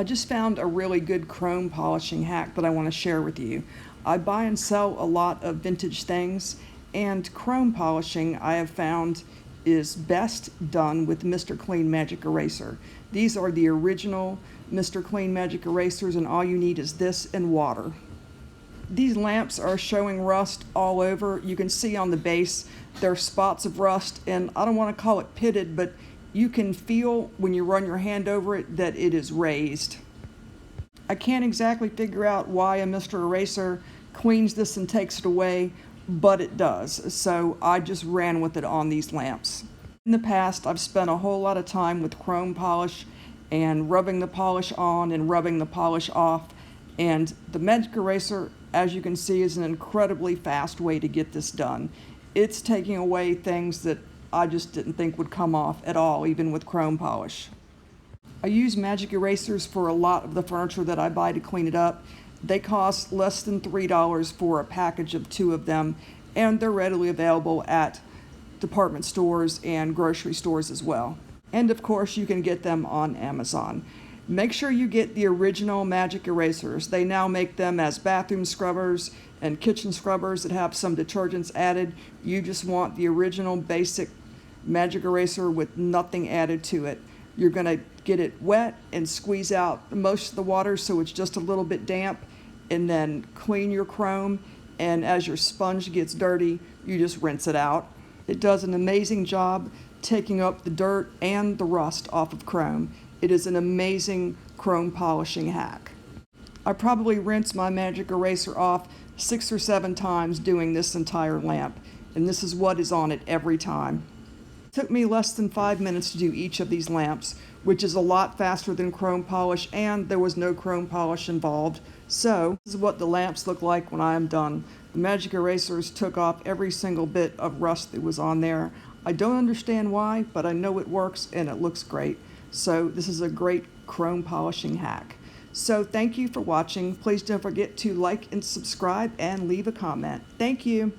I just found a really good chrome polishing hack that I want to share with you. I buy and sell a lot of vintage things, and chrome polishing I have found is best done with Mr. Clean Magic Eraser. These are the original Mr. Clean Magic Erasers, and all you need is this and water. These lamps are showing rust all over. You can see on the base there are spots of rust, and I don't want to call it pitted, but you can feel when you run your hand over it that it is raised. I can't exactly figure out why a Mr. Eraser cleans this and takes it away, but it does. So I just ran with it on these lamps. In the past, I've spent a whole lot of time with chrome polish and rubbing the polish on and rubbing the polish off. And the Magic Eraser, as you can see, is an incredibly fast way to get this done. It's taking away things that I just didn't think would come off at all, even with chrome polish. I use Magic Erasers for a lot of the furniture that I buy to clean it up. They cost less than $3 for a package of 2 of them, and they're readily available at department stores and grocery stores as well. And of course, you can get them on Amazon. Make sure you get the original Magic Erasers. They now make them as bathroom scrubbers and kitchen scrubbers that have some detergents added. You just want the original basic Magic Eraser with nothing added to it. You're going to get it wet and squeeze out most of the water so it's just a little bit damp, and then clean your chrome, and as your sponge gets dirty, you just rinse it out. It does an amazing job taking up the dirt and the rust off of chrome. It is an amazing chrome polishing hack. I probably rinse my Magic Eraser off 6 or 7 times doing this entire lamp, and this is what is on it every time. It took me less than 5 minutes to do each of these lamps, which is a lot faster than chrome polish, and there was no chrome polish involved. So this is what the lamps look like when I am done. The Magic Erasers took off every single bit of rust that was on there. I don't understand why, but I know it works and it looks great. So this is a great chrome polishing hack. So thank you for watching. Please don't forget to like and subscribe and leave a comment. Thank you.